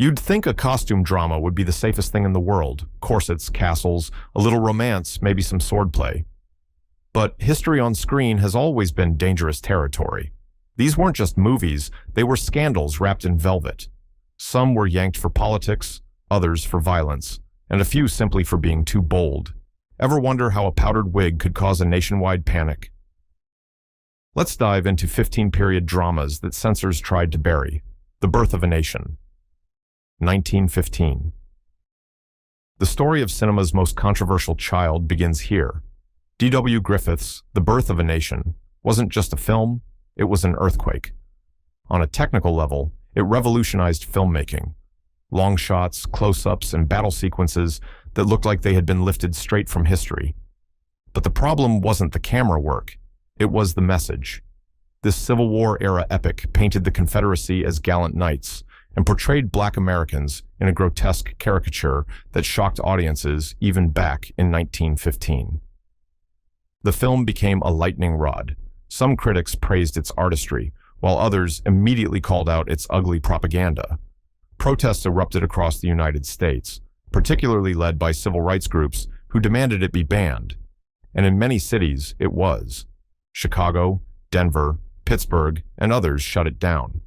You'd think a costume drama would be the safest thing in the world. Corsets, castles, a little romance, maybe some swordplay. But history on screen has always been dangerous territory. These weren't just movies, they were scandals wrapped in velvet. Some were yanked for politics, others for violence, and a few simply for being too bold. Ever wonder how a powdered wig could cause a nationwide panic? Let's dive into 15-period dramas that censors tried to bury. The Birth of a Nation. 1915. The story of cinema's most controversial child begins here. D.W. Griffith's The Birth of a Nation wasn't just a film, it was an earthquake. On a technical level, it revolutionized filmmaking. Long shots, close-ups, and battle sequences that looked like they had been lifted straight from history. But the problem wasn't the camera work, it was the message. This Civil War-era epic painted the Confederacy as gallant knights and portrayed Black Americans in a grotesque caricature that shocked audiences even back in 1915. The film became a lightning rod. Some critics praised its artistry, while others immediately called out its ugly propaganda. Protests erupted across the United States, particularly led by civil rights groups who demanded it be banned. And in many cities, it was. Chicago, Denver, Pittsburgh, and others shut it down.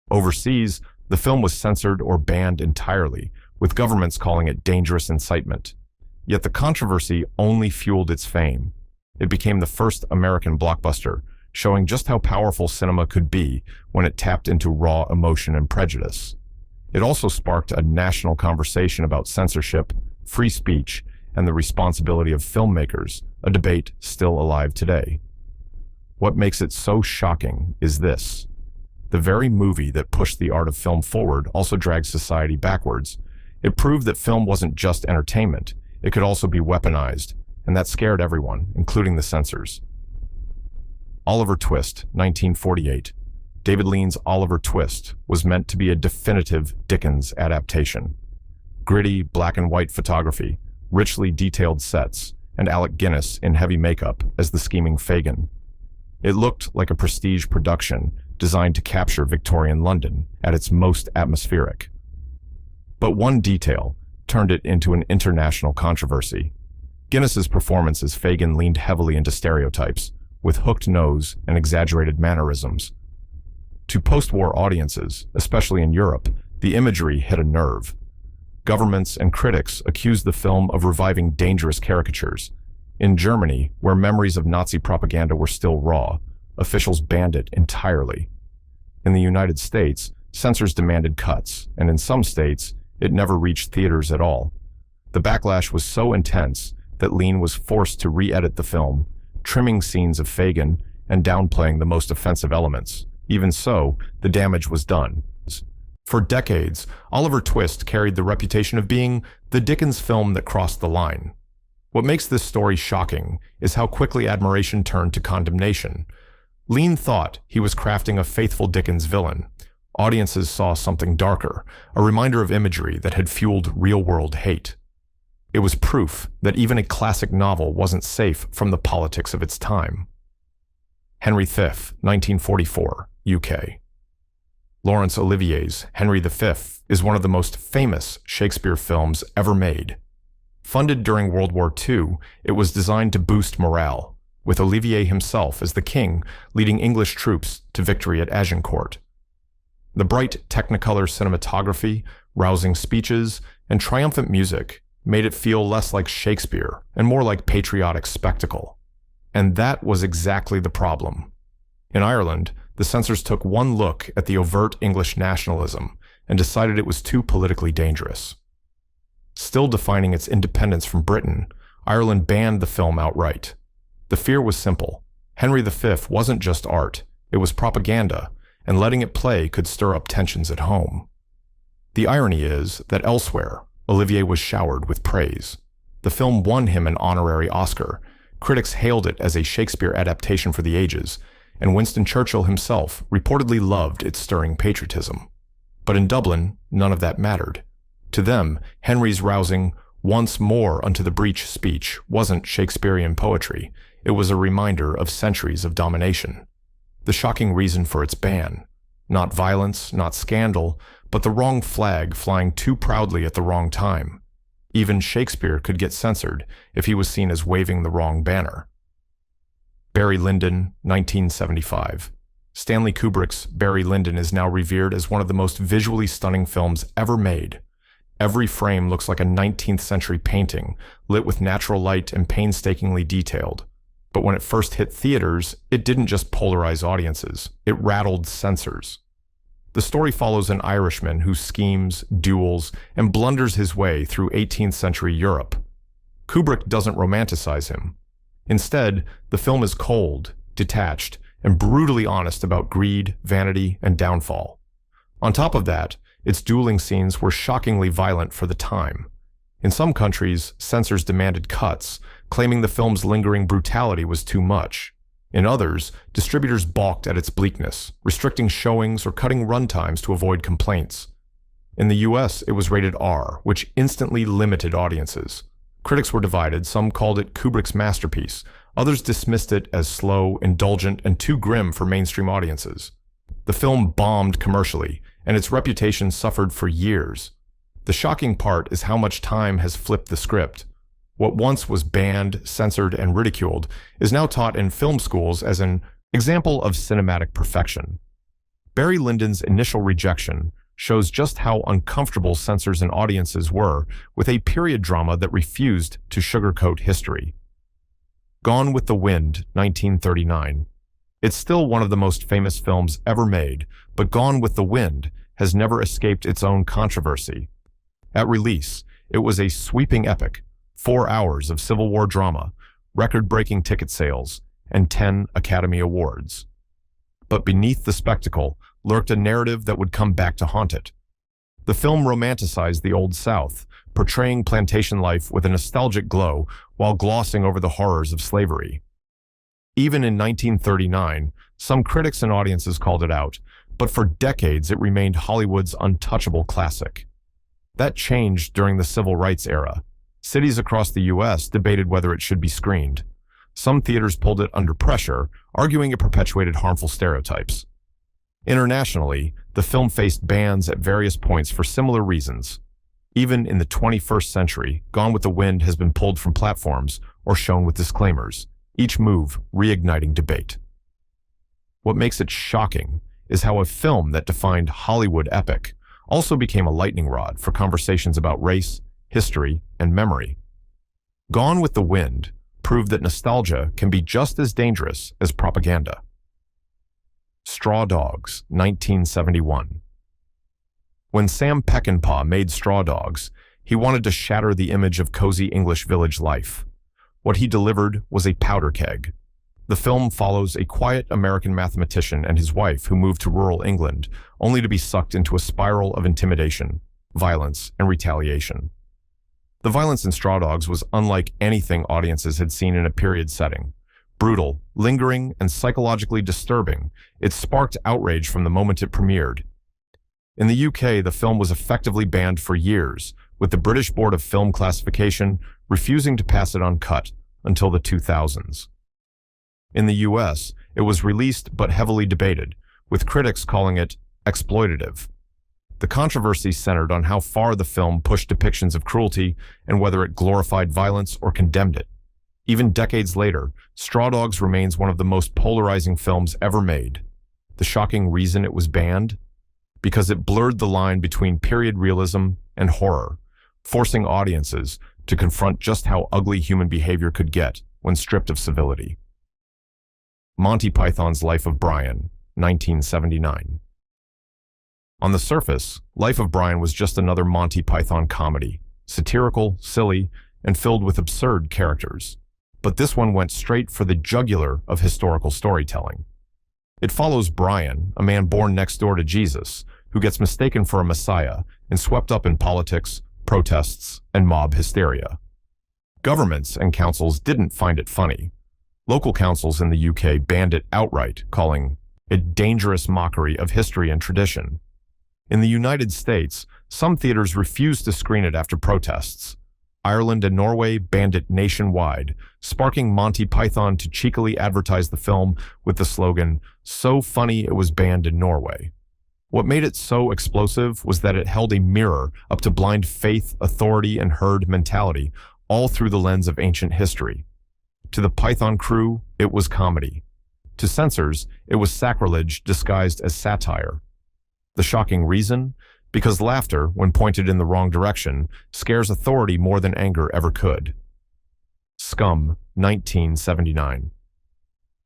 Overseas, the film was censored or banned entirely, with governments calling it dangerous incitement. Yet the controversy only fueled its fame. It became the first American blockbuster, showing just how powerful cinema could be when it tapped into raw emotion and prejudice. It also sparked a national conversation about censorship, free speech, and the responsibility of filmmakers, a debate still alive today. What makes it so shocking is this. The very movie that pushed the art of film forward also dragged society backwards. It proved that film wasn't just entertainment, it could also be weaponized, and that scared everyone, including the censors. Oliver Twist, 1948. David Lean's Oliver Twist was meant to be a definitive Dickens adaptation. Gritty, black and white photography, richly detailed sets, and Alec Guinness in heavy makeup as the scheming Fagin. It looked like a prestige production designed to capture Victorian London at its most atmospheric. But one detail turned it into an international controversy. Guinness's performance as Fagin leaned heavily into stereotypes, with hooked nose and exaggerated mannerisms. To post-war audiences, especially in Europe, the imagery hit a nerve. Governments and critics accused the film of reviving dangerous caricatures. In Germany, where memories of Nazi propaganda were still raw, officials banned it entirely. In the United States, censors demanded cuts, and in some states, it never reached theaters at all. The backlash was so intense that Lean was forced to re-edit the film, trimming scenes of Fagin and downplaying the most offensive elements. Even so, the damage was done. For decades, Oliver Twist carried the reputation of being the Dickens film that crossed the line. What makes this story shocking is how quickly admiration turned to condemnation. Lean thought he was crafting a faithful Dickens villain. Audiences saw something darker, a reminder of imagery that had fueled real-world hate. It was proof that even a classic novel wasn't safe from the politics of its time. Henry V, 1944, UK. Laurence Olivier's Henry V is one of the most famous Shakespeare films ever made. Funded during World War II, it was designed to boost morale, with Olivier himself as the king leading English troops to victory at Agincourt. The bright Technicolor cinematography, rousing speeches, and triumphant music made it feel less like Shakespeare and more like patriotic spectacle. And that was exactly the problem. In Ireland, the censors took one look at the overt English nationalism and decided it was too politically dangerous. Still defining its independence from Britain, Ireland banned the film outright. The fear was simple. Henry V wasn't just art, it was propaganda, and letting it play could stir up tensions at home. The irony is that elsewhere, Olivier was showered with praise. The film won him an honorary Oscar. Critics hailed it as a Shakespeare adaptation for the ages, and Winston Churchill himself reportedly loved its stirring patriotism. But in Dublin, none of that mattered. To them, Henry's rousing, "once more unto the breach" speech wasn't Shakespearean poetry. It was a reminder of centuries of domination. The shocking reason for its ban: not violence, not scandal, but the wrong flag flying too proudly at the wrong time. Even Shakespeare could get censored if he was seen as waving the wrong banner. Barry Lyndon, 1975. Stanley Kubrick's Barry Lyndon is now revered as one of the most visually stunning films ever made. Every frame looks like a 19th century painting, lit with natural light and painstakingly detailed. But when it first hit theaters, it didn't just polarize audiences, it rattled censors. The story follows an Irishman who schemes, duels, and blunders his way through 18th century Europe. Kubrick doesn't romanticize him. Instead, the film is cold, detached, and brutally honest about greed, vanity, and downfall. On top of that, its dueling scenes were shockingly violent for the time. In some countries, censors demanded cuts, claiming the film's lingering brutality was too much. In others, distributors balked at its bleakness, restricting showings or cutting runtimes to avoid complaints. In the US, it was rated R, which instantly limited audiences. Critics were divided. Some called it Kubrick's masterpiece. Others dismissed it as slow, indulgent, and too grim for mainstream audiences. The film bombed commercially, and its reputation suffered for years. The shocking part is how much time has flipped the script. What once was banned, censored, and ridiculed is now taught in film schools as an example of cinematic perfection. Barry Lyndon's initial rejection shows just how uncomfortable censors and audiences were with a period drama that refused to sugarcoat history. Gone with the Wind, 1939. It's still one of the most famous films ever made, but Gone with the Wind has never escaped its own controversy. At release, it was a sweeping epic, 4 hours of Civil War drama, record-breaking ticket sales, and 10 Academy Awards. But beneath the spectacle lurked a narrative that would come back to haunt it. The film romanticized the Old South, portraying plantation life with a nostalgic glow while glossing over the horrors of slavery. Even in 1939, some critics and audiences called it out, but for decades it remained Hollywood's untouchable classic. That changed during the Civil Rights era. Cities across the U.S. debated whether it should be screened. Some theaters pulled it under pressure, arguing it perpetuated harmful stereotypes. Internationally, the film faced bans at various points for similar reasons. Even in the 21st century, Gone with the Wind has been pulled from platforms or shown with disclaimers, each move reigniting debate. What makes it shocking is how a film that defined Hollywood epic also became a lightning rod for conversations about race, history, and memory. Gone with the Wind proved that nostalgia can be just as dangerous as propaganda. Straw Dogs, 1971. When Sam Peckinpah made Straw Dogs, he wanted to shatter the image of cozy English village life. What he delivered was a powder keg. The film follows a quiet American mathematician and his wife who move to rural England, only to be sucked into a spiral of intimidation, violence, and retaliation. The violence in Straw Dogs was unlike anything audiences had seen in a period setting. Brutal, lingering, and psychologically disturbing, it sparked outrage from the moment it premiered. In the UK, the film was effectively banned for years, with the British Board of Film Classification refusing to pass it uncut until the 2000s. In the US, it was released but heavily debated, with critics calling it exploitative. The controversy centered on how far the film pushed depictions of cruelty and whether it glorified violence or condemned it. Even decades later, Straw Dogs remains one of the most polarizing films ever made. The shocking reason it was banned? Because it blurred the line between period realism and horror, forcing audiences to confront just how ugly human behavior could get when stripped of civility. Monty Python's Life of Brian, 1979. On the surface, Life of Brian was just another Monty Python comedy, satirical, silly, and filled with absurd characters. But this one went straight for the jugular of historical storytelling. It follows Brian, a man born next door to Jesus, who gets mistaken for a messiah and swept up in politics, protests, and mob hysteria. Governments and councils didn't find it funny. Local councils in the UK banned it outright, calling it dangerous mockery of history and tradition. In the United States, some theaters refused to screen it after protests. Ireland and Norway banned it nationwide, sparking Monty Python to cheekily advertise the film with the slogan, "So funny it was banned in Norway." What made it so explosive was that it held a mirror up to blind faith, authority, and herd mentality, all through the lens of ancient history. To the Python crew, it was comedy. To censors, it was sacrilege disguised as satire. The shocking reason? Because laughter, when pointed in the wrong direction, scares authority more than anger ever could. Scum, 1979.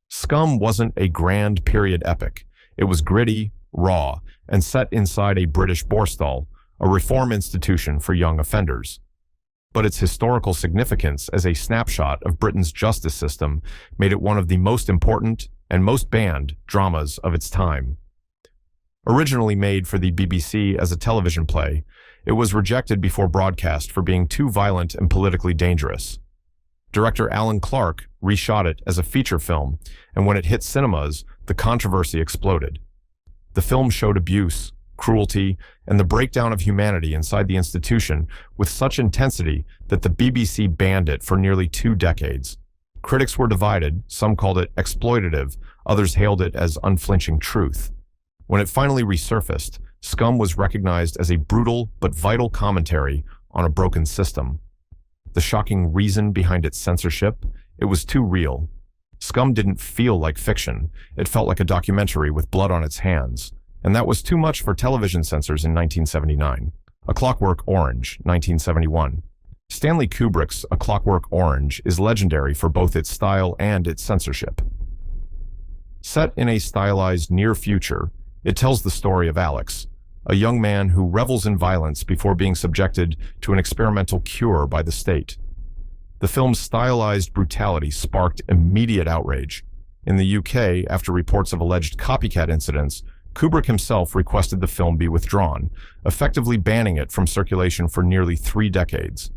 Scum wasn't a grand period epic. It was gritty, raw, and set inside a British borstal, a reform institution for young offenders. But its historical significance as a snapshot of Britain's justice system made it one of the most important and most banned dramas of its time. Originally made for the BBC as a television play, it was rejected before broadcast for being too violent and politically dangerous. Director Alan Clark reshot it as a feature film, and when it hit cinemas, the controversy exploded. The film showed abuse, cruelty, and the breakdown of humanity inside the institution with such intensity that the BBC banned it for nearly 2 decades. Critics were divided, some called it exploitative, others hailed it as unflinching truth. When it finally resurfaced, Scum was recognized as a brutal but vital commentary on a broken system. The shocking reason behind its censorship? It was too real. Scum didn't feel like fiction. It felt like a documentary with blood on its hands. And that was too much for television censors in 1979. A Clockwork Orange, 1971. Stanley Kubrick's A Clockwork Orange is legendary for both its style and its censorship. Set in a stylized near future, it tells the story of Alex, a young man who revels in violence before being subjected to an experimental cure by the state. The film's stylized brutality sparked immediate outrage. In the UK, after reports of alleged copycat incidents, Kubrick himself requested the film be withdrawn, effectively banning it from circulation for nearly 3 decades.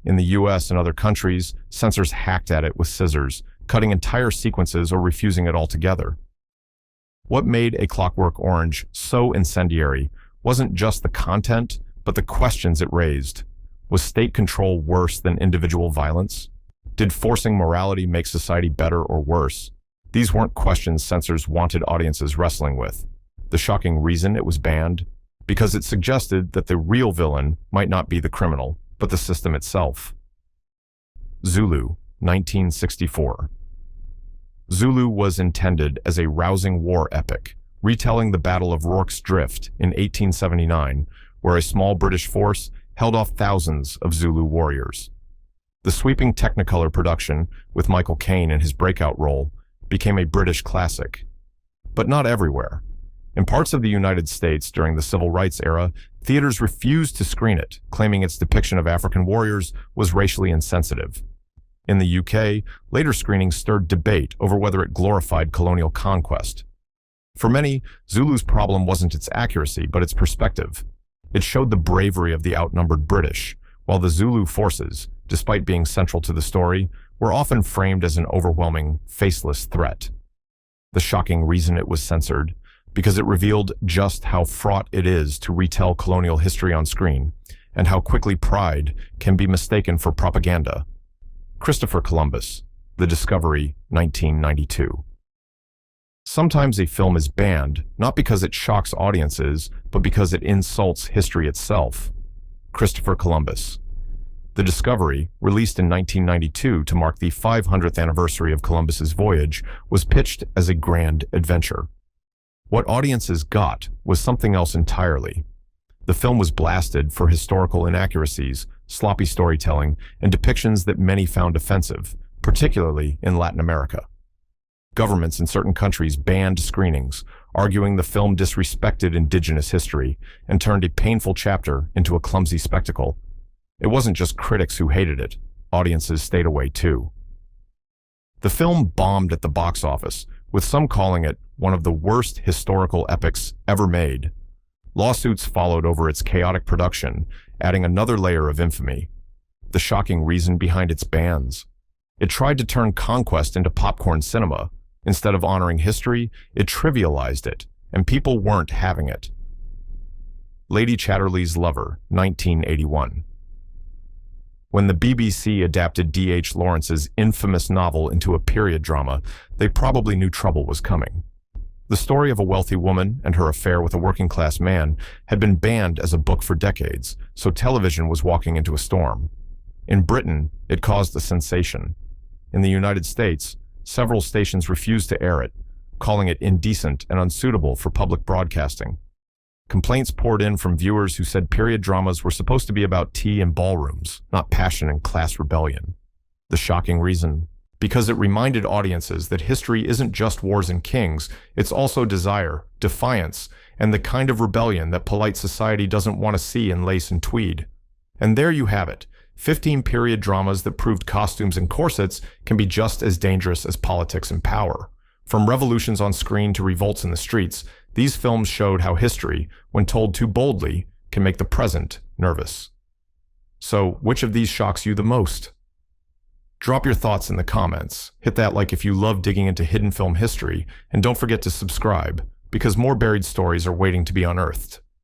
In the US and other countries, censors hacked at it with scissors, cutting entire sequences or refusing it altogether. What made A Clockwork Orange so incendiary wasn't just the content, but the questions it raised. Was state control worse than individual violence? Did forcing morality make society better or worse? These weren't questions censors wanted audiences wrestling with. The shocking reason it was banned? Because it suggested that the real villain might not be the criminal, but the system itself. Zulu, 1964. Zulu was intended as a rousing war epic, retelling the Battle of Rorke's Drift in 1879, where a small British force held off thousands of Zulu warriors. The sweeping Technicolor production, with Michael Caine in his breakout role, became a British classic. But not everywhere. In parts of the United States during the Civil Rights era, theaters refused to screen it, claiming its depiction of African warriors was racially insensitive. In the UK, later screenings stirred debate over whether it glorified colonial conquest. For many, Zulu's problem wasn't its accuracy, but its perspective. It showed the bravery of the outnumbered British, while the Zulu forces, despite being central to the story, were often framed as an overwhelming, faceless threat. The shocking reason it was censored? Because it revealed just how fraught it is to retell colonial history on screen, and how quickly pride can be mistaken for propaganda. Christopher Columbus, The Discovery, 1992. Sometimes a film is banned, not because it shocks audiences, but because it insults history itself. Christopher Columbus. The Discovery, released in 1992 to mark the 500th anniversary of Columbus's voyage, was pitched as a grand adventure. What audiences got was something else entirely. The film was blasted for historical inaccuracies, sloppy storytelling, and depictions that many found offensive, particularly in Latin America. Governments in certain countries banned screenings, arguing the film disrespected indigenous history and turned a painful chapter into a clumsy spectacle. It wasn't just critics who hated it, audiences stayed away too. The film bombed at the box office, with some calling it one of the worst historical epics ever made. Lawsuits followed over its chaotic production, adding another layer of infamy. The shocking reason behind its bans. It tried to turn conquest into popcorn cinema. Instead of honoring history, it trivialized it, and people weren't having it. Lady Chatterley's Lover, 1981. When the BBC adapted D.H. Lawrence's infamous novel into a period drama, they probably knew trouble was coming. The story of a wealthy woman and her affair with a working-class man had been banned as a book for decades, so television was walking into a storm. In Britain, it caused a sensation. In the United States, several stations refused to air it, calling it indecent and unsuitable for public broadcasting. Complaints poured in from viewers who said period dramas were supposed to be about tea and ballrooms, not passion and class rebellion. The shocking reason? Because it reminded audiences that history isn't just wars and kings, it's also desire, defiance, and the kind of rebellion that polite society doesn't want to see in lace and tweed. And there you have it, 15 period dramas that proved costumes and corsets can be just as dangerous as politics and power. From revolutions on screen to revolts in the streets, these films showed how history, when told too boldly, can make the present nervous. So, which of these shocks you the most? Drop your thoughts in the comments, hit that like if you love digging into hidden film history, and don't forget to subscribe, because more buried stories are waiting to be unearthed.